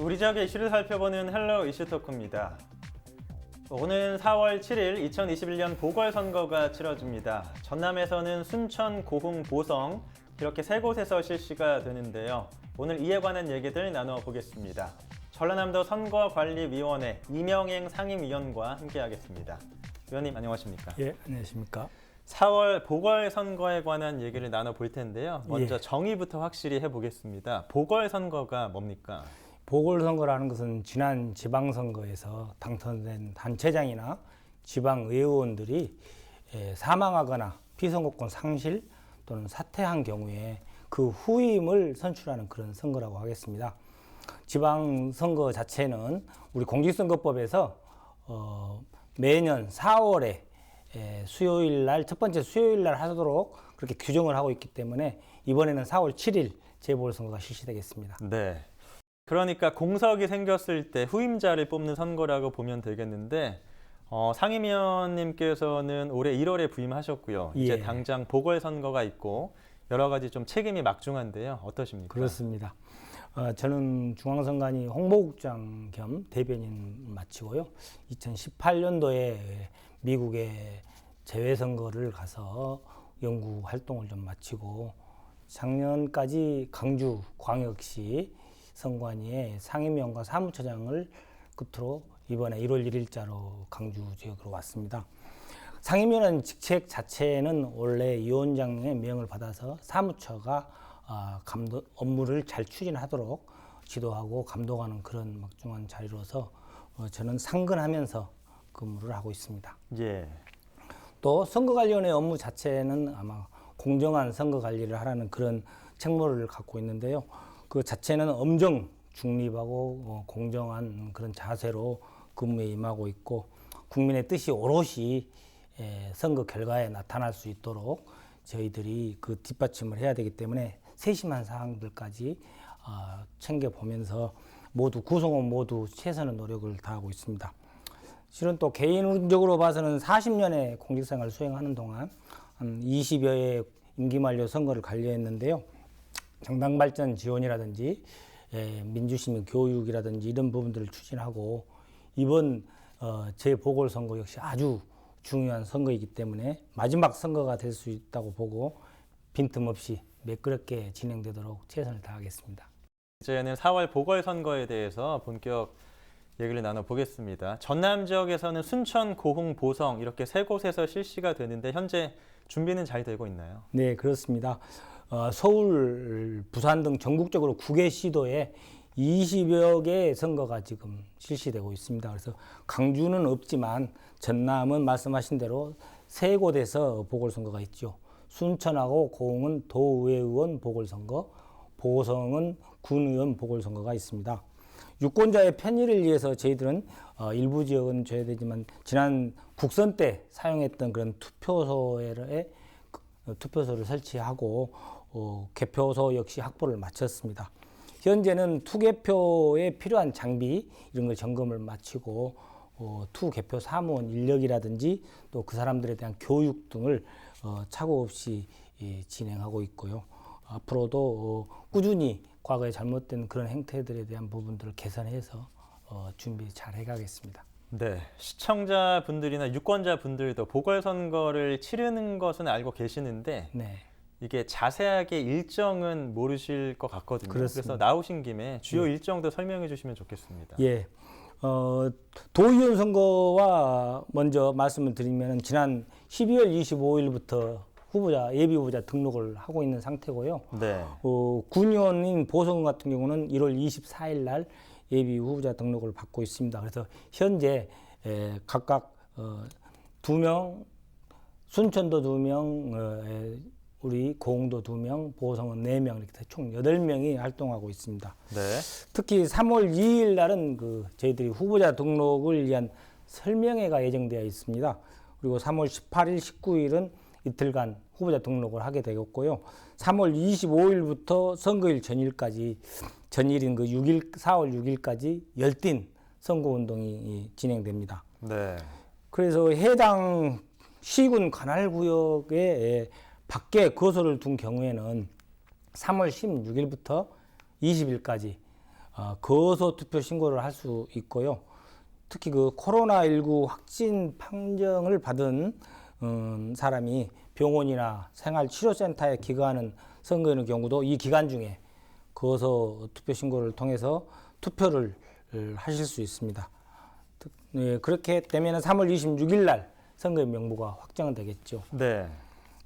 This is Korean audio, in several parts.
우리 지역의 이슈를 살펴보는 헬로 이슈토크입니다. 오는 4월 7일 2021년 보궐선거가 치러집니다. 전남에서는 순천, 고흥, 보성 이렇게 세 곳에서 실시가 되는데요. 오늘 이에 관한 얘기들 나눠보겠습니다. 전라남도 선거관리위원회 이명행 상임위원과 함께하겠습니다. 위원님 안녕하십니까? 예, 안녕하십니까? 4월 보궐선거에 관한 얘기를 나눠볼 텐데요. 먼저 정의부터 확실히 해보겠습니다. 보궐선거가 뭡니까? 보궐선거라는 것은 지난 지방선거에서 당선된 단체장이나 지방의원들이 사망하거나 피선거권 상실 또는 사퇴한 경우에 그 후임을 선출하는 그런 선거라고 하겠습니다. 지방선거 자체는 우리 공직선거법에서 매년 4월에 수요일 날, 첫 번째 수요일 날 하도록 그렇게 규정을 하고 있기 때문에 이번에는 4월 7일 재보궐선거가 실시되겠습니다. 네. 그러니까 공석이 생겼을 때 후임자를 뽑는 선거라고 보면 되겠는데 상임위원님께서는 올해 1월에 부임하셨고요. 이제 당장 보궐선거가 있고 여러 가지 좀 책임이 막중한데요. 어떠십니까? 그렇습니다. 저는 중앙선관위 홍보국장 겸 대변인 마치고요. 2018년도에 미국에 재외선거를 가서 연구 활동을 좀 마치고 작년까지 강주 광역시 선관위의 상임위원과 사무처장을 끝으로 이번에 1월 1일자로 강주 지역으로 왔습니다. 상임위원은 직책 자체는 원래 위원장의 명을 받아서 사무처가 업무를 잘 추진하도록 지도하고 감독하는 그런 막중한 자리로서 저는 상근하면서 근무를 하고 있습니다. 예. 또 선거관리위원회 업무 자체는 아마 공정한 선거 관리를 하라는 그런 책무를 갖고 있는데요. 그 자체는 엄정 중립하고 공정한 그런 자세로 근무에 임하고 있고 국민의 뜻이 오롯이 선거 결과에 나타날 수 있도록 저희들이 그 뒷받침을 해야 되기 때문에 세심한 사항들까지 챙겨보면서 모두 구성원 모두 최선의 노력을 다하고 있습니다. 실은 또 개인적으로 봐서는 40년의 공직생활을 수행하는 동안 한 20여의 임기만료 선거를 관리했는데요. 정당 발전 지원이라든지 민주시민 교육이라든지 이런 부분들을 추진하고 이번 재보궐선거 역시 아주 중요한 선거이기 때문에 마지막 선거가 될 수 있다고 보고 빈틈없이 매끄럽게 진행되도록 최선을 다하겠습니다. 이제는 4월 보궐선거에 대해서 본격 얘기를 나눠보겠습니다. 전남 지역에서는 순천, 고흥, 보성 이렇게 세 곳에서 실시가 되는데 현재 준비는 잘 되고 있나요? 네, 그렇습니다. 서울, 부산 등 전국적으로 9개 시도에 20여 개의 선거가 지금 실시되고 있습니다. 그래서 강주는 없지만 전남은 말씀하신 대로 세 곳에서 보궐선거가 있죠. 순천하고 고흥은 도의회의원 보궐선거, 보성은 군의원 보궐선거가 있습니다. 유권자의 편의를 위해서 저희들은 일부 지역은 줘야 되지만 지난 국선 때 사용했던 그런 투표소를 설치하고 개표소 역시 확보를 마쳤습니다. 현재는 투개표에 필요한 장비 이런 걸 점검을 마치고 투개표 사무원 인력이라든지 또 그 사람들에 대한 교육 등을 착오 없이 진행하고 있고요. 앞으로도 꾸준히 과거에 잘못된 그런 행태들에 대한 부분들을 개선해서 준비 잘 해가겠습니다. 네, 시청자분들이나 유권자분들도 보궐선거를 치르는 것은 알고 계시는데 이게 자세하게 일정은 모르실 것 같거든요. 그렇습니다. 그래서 나오신 김에 주요 일정도 설명해 주시면 좋겠습니다. 예, 도의원 선거와 먼저 말씀을 드리면 지난 12월 25일부터 예비 후보자 등록을 하고 있는 상태고요. 네. 군의원인 보성 같은 경우는 1월 24일 날 예비 후보자 등록을 받고 있습니다. 그래서 현재 각각 2명, 순천도 2명, 우리 고흥도 2명, 보성은 4명 이렇게 총 8명이 활동하고 있습니다. 네. 특히 3월 2일 날은 저희들이 후보자 등록을 위한 설명회가 예정되어 있습니다. 그리고 3월 18일, 19일은 이틀간 후보자 등록을 하게 되었고요. 3월 25일부터 선거일 전일까지 전일인 4월 6일까지 열띤 선거운동이 진행됩니다. 네. 그래서 해당 시군 관할구역에 밖에 거소를 둔 경우에는 3월 16일부터 20일까지 거소 투표 신고를 할 수 있고요. 특히 그 코로나19 확진 판정을 받은 사람이 병원이나 생활치료센터에 기거하는 선거인의 경우도 이 기간 중에 거소 투표 신고를 통해서 투표를 하실 수 있습니다. 그렇게 되면 3월 26일 날 선거인 명부가 확정되겠죠. 네.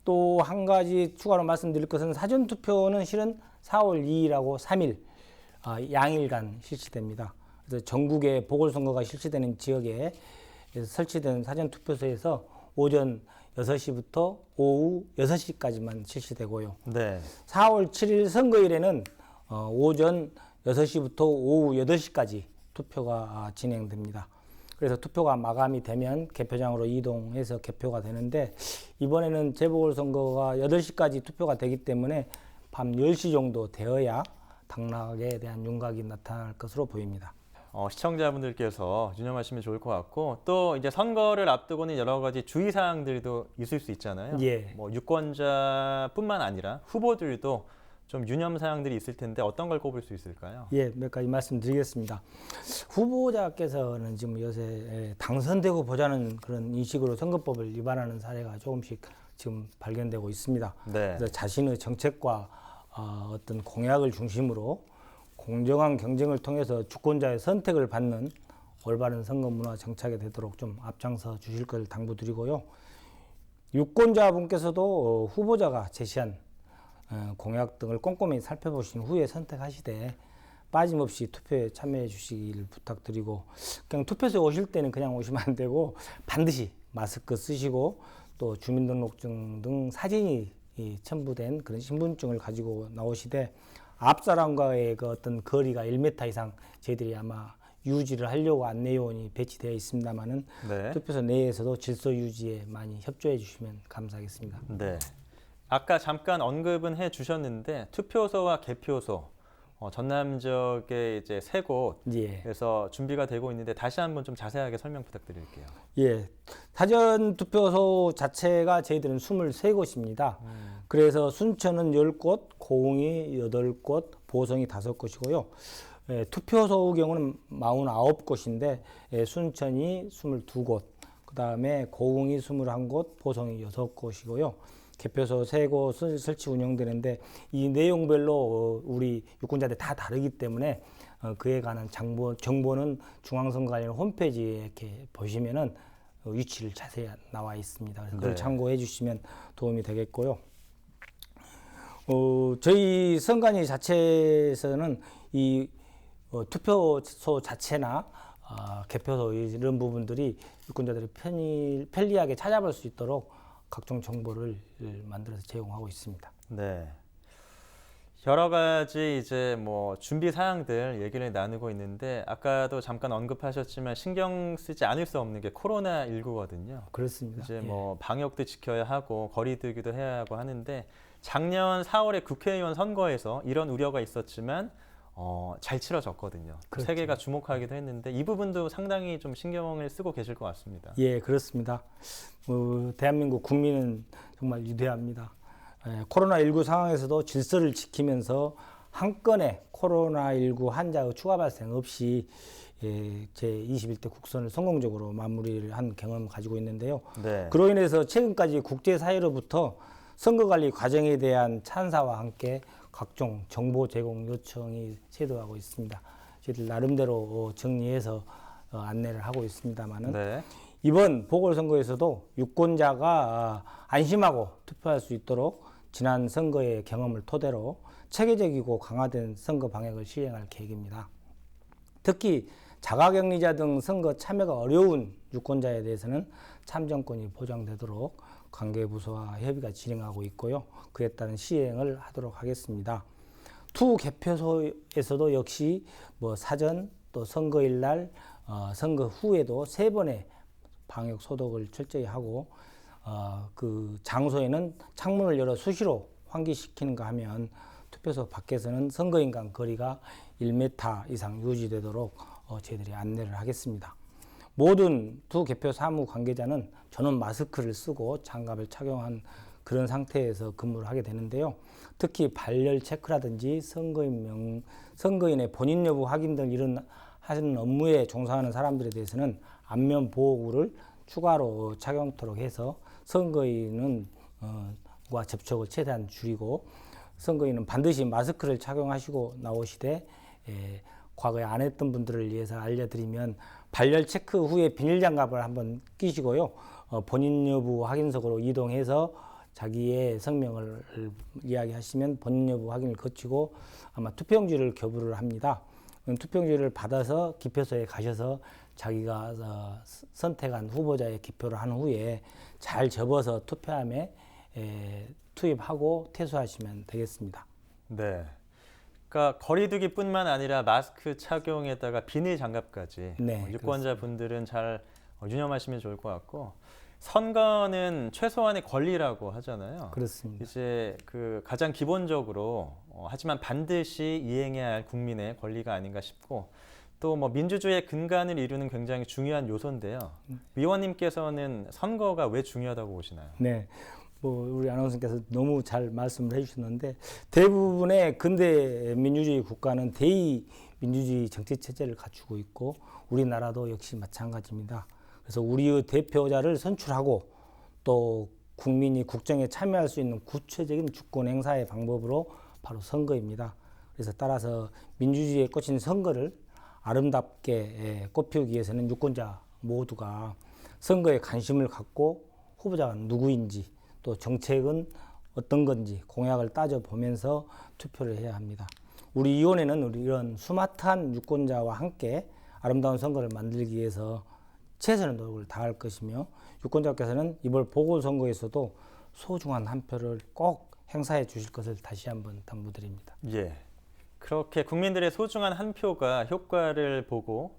또 한 가지 추가로 말씀드릴 것은 사전 투표는 실은 4월 2일하고 3일 양일간 실시됩니다. 그래서 전국의 보궐선거가 실시되는 지역에 설치된 사전 투표소에서 오전 6시부터 오후 6시까지만 실시되고요. 네. 4월 7일 선거일에는 오전 6시부터 오후 8시까지 투표가 진행됩니다. 그래서 투표가 마감이 되면 개표장으로 이동해서 개표가 되는데 이번에는 재보궐선거가 8시까지 투표가 되기 때문에 밤 10시 정도 되어야 당락에 대한 윤곽이 나타날 것으로 보입니다. 시청자분들께서 유념하시면 좋을 것 같고 또 이제 선거를 앞두고는 여러 가지 주의사항들도 있을 수 있잖아요. 예. 뭐 유권자뿐만 아니라 후보들도 좀 유념사항들이 있을 텐데 어떤 걸 꼽을 수 있을까요? 예, 몇 가지 말씀드리겠습니다. 후보자께서는 지금 요새 당선되고 보자는 그런 인식으로 선거법을 위반하는 사례가 조금씩 지금 발견되고 있습니다. 네. 그래서 자신의 정책과 어떤 공약을 중심으로 공정한 경쟁을 통해서 주권자의 선택을 받는 올바른 선거 문화 정착이 되도록 좀 앞장서 주실 걸 당부드리고요. 유권자분께서도 후보자가 제시한 공약 등을 꼼꼼히 살펴보신 후에 선택하시되 빠짐없이 투표에 참여해 주시길 부탁드리고 그냥 투표소에 오실 때는 그냥 오시면 안 되고 반드시 마스크 쓰시고 또 주민등록증 등 사진이 첨부된 그런 신분증을 가지고 나오시되 앞 사람과의 그 어떤 거리가 1m 이상 저희들이 아마 유지를 하려고 안내요원이 배치되어 있습니다만은 네. 투표소 내에서도 질서 유지에 많이 협조해 주시면 감사하겠습니다. 네. 아까 잠깐 언급은 해 주셨는데 투표소와 개표소 전남 지역에 이제 세 곳에서 준비가 되고 있는데 다시 한번 좀 자세하게 설명 부탁드릴게요. 예. 사전 투표소 자체가 저희들은 23곳입니다. 그래서 순천은 10곳, 고흥이 8곳, 보성이 5곳이고요. 투표소의 경우는 49곳인데 순천이 22곳, 그다음에 고흥이 21곳, 보성이 6곳이고요. 개표소 3곳을 설치 운영되는데 이 내용별로 우리 유권자들 다 다르기 때문에 그에 관한 정보는 중앙선거관리원 홈페이지에 이렇게 보시면은 위치를 자세히 나와 있습니다. 그래서 그걸 네. 참고해 주시면 도움이 되겠고요. 저희 선관위 자체에서는 이 투표소 자체나 개표소 이런 부분들이 유권자들이 편리하게 찾아볼 수 있도록 각종 정보를 만들어서 제공하고 있습니다. 네. 여러 가지 이제 뭐 준비 사항들 얘기를 나누고 있는데 아까도 잠깐 언급하셨지만 신경 쓰지 않을 수 없는 게 코로나19거든요. 그렇습니다. 이제 예. 뭐 방역도 지켜야 하고 거리 두기도 해야 하고 하는데 작년 4월에 국회의원 선거에서 이런 우려가 있었지만 잘 치러졌거든요. 그렇죠. 세계가 주목하기도 했는데 이 부분도 상당히 좀 신경을 쓰고 계실 것 같습니다. 예, 그렇습니다. 대한민국 국민은 정말 위대합니다. 코로나19 상황에서도 질서를 지키면서 한 건의 코로나19 환자의 추가 발생 없이 제21대 국선을 성공적으로 마무리를 한 경험을 가지고 있는데요. 네. 그로 인해서 최근까지 국제사회로부터 선거관리 과정에 대한 찬사와 함께 각종 정보 제공 요청이 쇄도하고 있습니다. 저희들 나름대로 정리해서 안내를 하고 있습니다만은 네. 이번 보궐선거에서도 유권자가 안심하고 투표할 수 있도록 지난 선거의 경험을 토대로 체계적이고 강화된 선거 방역을 시행할 계획입니다. 특히 자가격리자 등 선거 참여가 어려운 유권자에 대해서는 참정권이 보장되도록 관계부서와 협의가 진행하고 있고요. 그에 따른 시행을 하도록 하겠습니다. 투 개표소에서도 역시 뭐 사전 또 선거일 날 선거 후에도 3번의 방역 소독을 철저히 하고 그 장소에는 창문을 열어 수시로 환기시키는가 하면 투표소 밖에서는 선거인 간 거리가 1m 이상 유지되도록 저희들이 안내를 하겠습니다. 모든 투 개표 사무 관계자는 전원 마스크를 쓰고 장갑을 착용한 그런 상태에서 근무를 하게 되는데요. 특히 발열 체크라든지 선거인의 본인 여부 확인 등 이런 하는 업무에 종사하는 사람들에 대해서는 안면 보호구를 추가로 착용토록 해서 선거인은 과 접촉을 최대한 줄이고 선거인은 반드시 마스크를 착용하시고 나오시되 과거에 안 했던 분들을 위해서 알려드리면 발열 체크 후에 비닐 장갑을 한번 끼시고요. 본인 여부 확인석으로 이동해서 자기의 성명을 이야기하시면 본인 여부 확인을 거치고 아마 투표용지를 교부를 합니다. 투표용지를 받아서 기표소에 가셔서 자기가 선택한 후보자의 기표를 한 후에 잘 접어서 투표함에 투입하고 퇴소하시면 되겠습니다. 네. 그러니까 거리두기뿐만 아니라 마스크 착용에다가 비닐 장갑까지 네, 유권자분들은 잘 유념하시면 좋을 것 같고 선거는 최소한의 권리라고 하잖아요. 그렇습니다. 이제 그 가장 기본적으로 하지만 반드시 이행해야 할 국민의 권리가 아닌가 싶고 또 뭐 민주주의의 근간을 이루는 굉장히 중요한 요소인데요. 위원님께서는 선거가 왜 중요하다고 보시나요? 네. 우리 아나운서께서 너무 잘 말씀을 해주셨는데 대부분의 근대 민주주의 국가는 대의 민주주의 정치 체제를 갖추고 있고 우리나라도 역시 마찬가지입니다. 그래서 우리의 대표자를 선출하고 또 국민이 국정에 참여할 수 있는 구체적인 주권 행사의 방법으로 바로 선거입니다. 그래서 따라서 민주주의에 꽂힌 선거를 아름답게 꽃피우기 위해서는 유권자 모두가 선거에 관심을 갖고 후보자가 누구인지 또 정책은 어떤 건지 공약을 따져보면서 투표를 해야 합니다. 우리 위원회는 이런 스마트한 유권자와 함께 아름다운 선거를 만들기 위해서 최선의 노력을 다할 것이며 유권자께서는 이번 보궐선거에서도 소중한 한 표를 꼭 행사해 주실 것을 다시 한번 당부드립니다. 예. 그렇게 국민들의 소중한 한 표가 효과를 보고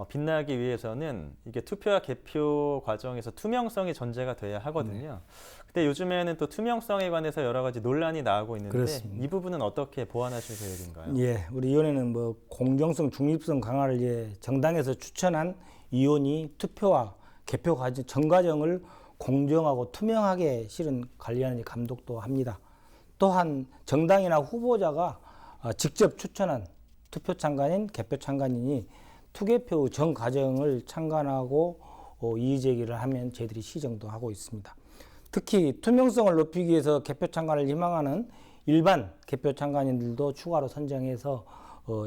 빛나기 위해서는 이게 투표와 개표 과정에서 투명성이 전제가 돼야 하거든요. 근데 요즘에는 또 투명성에 관해서 여러 가지 논란이 나오고 있는데 그렇습니다. 이 부분은 어떻게 보완하실 계획인가요? 예, 우리 위원회는 공정성, 중립성 강화를 위해 정당에서 추천한 위원이 투표와 개표 과정 전 과정을 공정하고 투명하게 실은 관리하는지 감독도 합니다. 또한 정당이나 후보자가 직접 추천한 투표 참관인, 개표 참관인이 투개표 전 과정을 참관하고 이의 제기를 하면 저희들이 시정도 하고 있습니다. 특히 투명성을 높이기 위해서 개표 참관을 희망하는 일반 개표 참관인들도 추가로 선정해서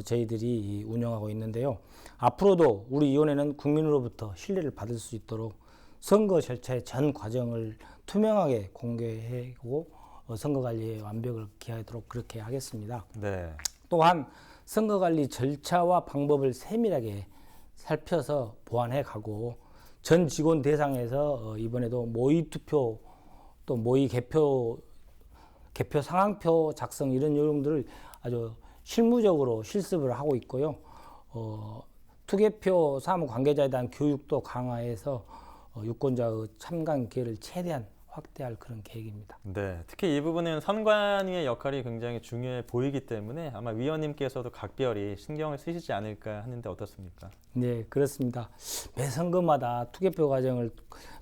저희들이 운영하고 있는데요. 앞으로도 우리 위원회는 국민으로부터 신뢰를 받을 수 있도록 선거 절차의 전 과정을 투명하게 공개하고 선거관리의 완벽을 기하도록 그렇게 하겠습니다. 네. 또한 선거관리 절차와 방법을 세밀하게 살펴서 보완해 가고 전 직원 대상에서 이번에도 모의 투표 또 모의 개표 상황표 작성 이런 내용들을 아주 실무적으로 실습을 하고 있고요. 투개표 사무 관계자에 대한 교육도 강화해서 유권자의 참관 기회를 최대한 확대할 그런 계획입니다. 네, 특히 이 부분은 선관위의 역할이 굉장히 중요해 보이기 때문에 아마 위원님께서도 각별히 신경을 쓰시지 않을까 하는데 어떻습니까? 네, 그렇습니다. 매 선거마다 투개표 과정을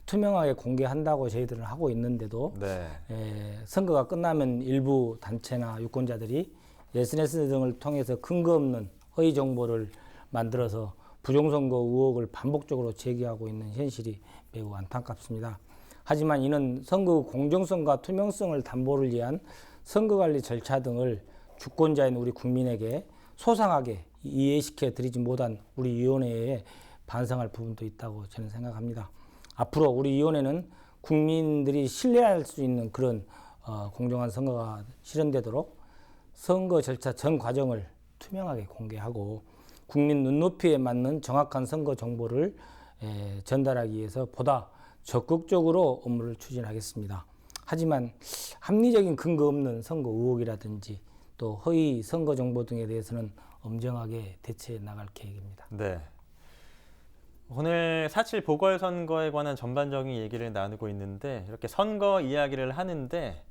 투명하게 공개한다고 저희들은 하고 있는데도 네. 선거가 끝나면 일부 단체나 유권자들이 SNS 등을 통해서 근거 없는 허위 정보를 만들어서 부정선거 의혹을 반복적으로 제기하고 있는 현실이 매우 안타깝습니다. 하지만 이는 선거 공정성과 투명성을 담보를 위한 선거관리 절차 등을 주권자인 우리 국민에게 소상하게 이해시켜 드리지 못한 우리 위원회에 반성할 부분도 있다고 저는 생각합니다. 앞으로 우리 위원회는 국민들이 신뢰할 수 있는 그런 공정한 선거가 실현되도록 선거 절차 전 과정을 투명하게 공개하고 국민 눈높이에 맞는 정확한 선거 정보를 전달하기 위해서 보다 적극적으로 업무를 추진하겠습니다. 하지만 합리적인 근거 없는 선거 의혹이라든지 또 허위 선거 정보 등에 대해서는 엄정하게 대처해 나갈 계획입니다. 네. 오늘 4.7 보궐선거에 관한 전반적인 얘기를 나누고 있는데 이렇게 선거 이야기를 하는데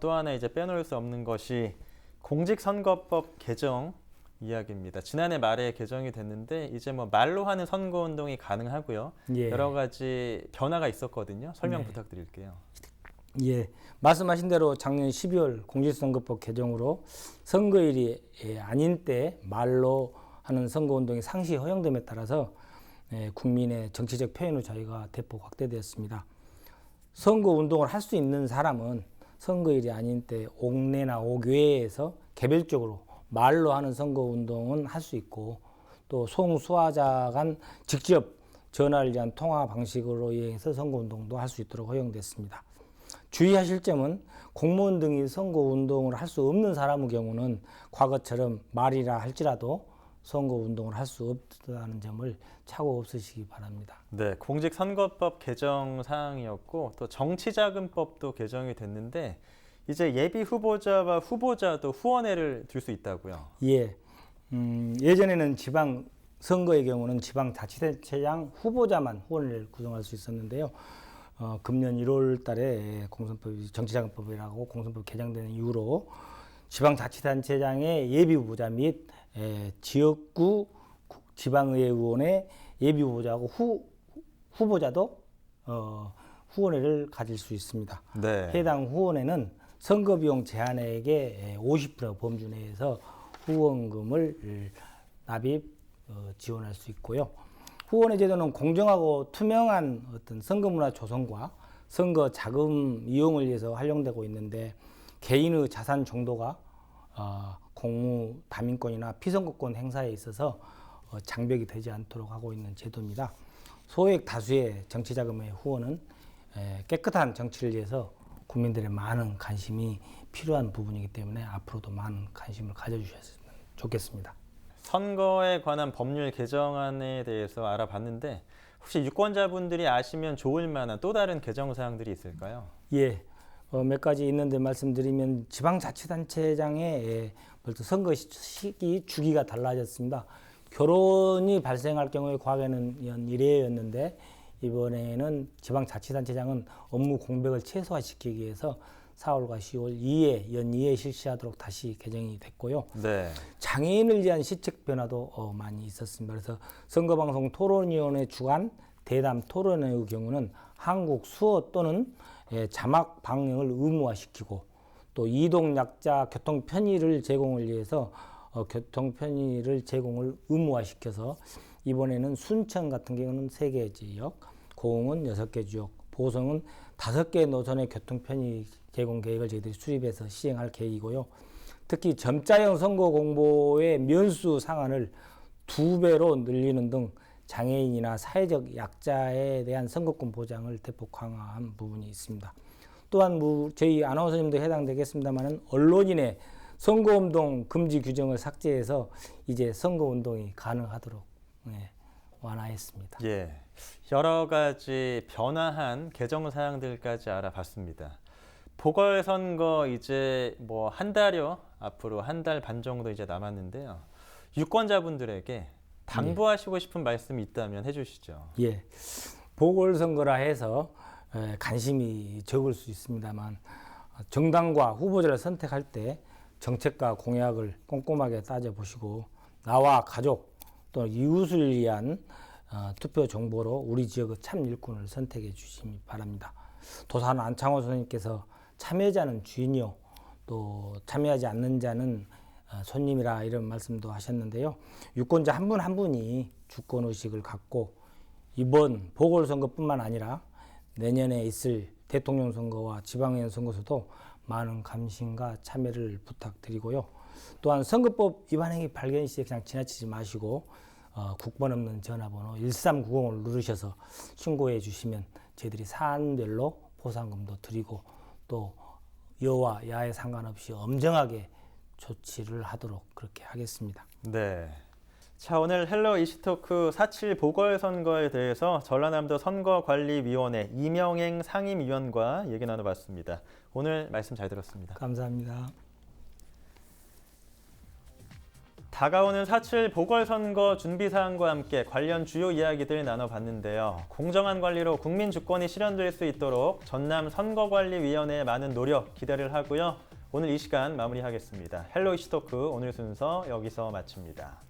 또 하나 이제 빼놓을 수 없는 것이 공직선거법 개정 이야기입니다. 지난해 말에 개정이 됐는데 이제 뭐 말로 하는 선거운동이 가능하고요. 예. 여러 가지 변화가 있었거든요. 설명 네. 부탁드릴게요. 예, 말씀하신 대로 작년 12월 공직선거법 개정으로 선거일이 아닌 때 말로 하는 선거운동이 상시 허용됨에 따라서 국민의 정치적 표현의 자유가 대폭 확대되었습니다. 선거운동을 할 수 있는 사람은 선거일이 아닌 때 옥내나 옥외에서 개별적으로 말로 하는 선거운동은 할 수 있고, 또 송수하자 간 직접 전화를 위한 통화 방식으로 이용해서 선거운동도 할 수 있도록 허용됐습니다. 주의하실 점은 공무원 등이 선거운동을 할 수 없는 사람의 경우는 과거처럼 말이라 할지라도 선거운동을 할 수 없다는 점을 착오 없으시기 바랍니다. 네, 공직선거법 개정 사항이었고 또 정치자금법도 개정이 됐는데 이제 예비 후보자와 후보자도 후원회를 들 수 있다고요? 예, 예전에는 지방 선거의 경우는 지방자치단체장 후보자만 후원을 구성할 수 있었는데요. 금년 1월 달에 공선법이 정치자금법이라고 공선법 개정되는 이후로 지방자치단체장의 예비후보자 및 지역구 지방의회의원의 예비후보자하고 후보자도 후원회를 가질 수 있습니다. 네. 해당 후원회는 선거비용 제한액의 50% 범주 내에서 후원금을 납입 지원할 수 있고요. 후원회 제도는 공정하고 투명한 어떤 선거문화 조성과 선거 자금 이용을 위해서 활용되고 있는데, 개인의 자산 정도가 공무 다민권이나 피선거권 행사에 있어서 장벽이 되지 않도록 하고 있는 제도입니다. 소액 다수의 정치자금의 후원은 깨끗한 정치를 위해서 국민들의 많은 관심이 필요한 부분이기 때문에 앞으로도 많은 관심을 가져주셨으면 좋겠습니다. 선거에 관한 법률 개정안에 대해서 알아봤는데 혹시 유권자분들이 아시면 좋을 만한 또 다른 개정 사항들이 있을까요? 예, 몇 가지 있는데 말씀드리면 지방자치단체장의 선거 시기 주기가 달라졌습니다. 결혼이 발생할 경우에 과거에는 연 1회였는데 이번에는 지방자치단체장은 업무 공백을 최소화시키기 위해서 4월과 10월 2회, 연 2회 실시하도록 다시 개정이 됐고요. 네. 장애인을 위한 시책 변화도 많이 있었습니다. 그래서 선거방송 토론위원회 주관 대담 토론회의 경우는 한국 수어 또는 자막 방영을 의무화시키고, 또 이동 약자 교통 편의를 제공을 위해서 교통 편의를 제공을 의무화시켜서 이번에는 순천 같은 경우는 3개 지역, 고흥은 6개 지역, 보성은 5개 노선의 교통 편의 제공 계획을 저희들이 수립해서 시행할 계획이고요. 특히 점자형 선거 공보의 면수 상한을 2배로 늘리는 등 장애인이나 사회적 약자에 대한 선거권 보장을 대폭 강화한 부분이 있습니다. 또한 저희 아나운서님도 해당되겠습니다만 언론인의 선거운동 금지 규정을 삭제해서 이제 선거운동이 가능하도록 완화했습니다. 예, 여러 가지 변화한 개정 사항들까지 알아봤습니다. 보궐선거 이제 뭐 한 달여, 앞으로 한 달 반 정도 이제 남았는데요. 유권자분들에게 당부하시고 싶은 말씀이 있다면 해주시죠. 예, 보궐선거라 해서 관심이 적을 수 있습니다만 정당과 후보자를 선택할 때 정책과 공약을 꼼꼼하게 따져보시고 나와 가족 또 이웃을 위한 투표 정보로 우리 지역의 참 일꾼을 선택해 주시기 바랍니다. 도산 안창호 선생님께서 참여자는 주인이요 또 참여하지 않는 자는 손님이라 이런 말씀도 하셨는데요. 유권자 한 분 한 분이 주권의식을 갖고 이번 보궐선거뿐만 아니라 내년에 있을 대통령 선거와 지방의원 선거에서도 많은 관심과 참여를 부탁드리고요. 또한 선거법 위반 행위 발견 시에 그냥 지나치지 마시고 국번 없는 전화번호 1390을 누르셔서 신고해 주시면 저희들이 사안별로 보상금도 드리고 또 여와 야에 상관없이 엄정하게 조치를 하도록 그렇게 하겠습니다. 네. 자, 오늘 헬로 이슈토크 4.7 보궐선거에 대해서 전라남도 선거관리위원회 이명행 상임위원과 얘기 나눠봤습니다. 오늘 말씀 잘 들었습니다. 감사합니다. 다가오는 4.7 보궐선거 준비사항과 함께 관련 주요 이야기들 나눠봤는데요. 공정한 관리로 국민 주권이 실현될 수 있도록 전남 선거관리위원회의 많은 노력 기대를 하고요. 오늘 이 시간 마무리하겠습니다. 헬로 이슈토크 오늘 순서 여기서 마칩니다.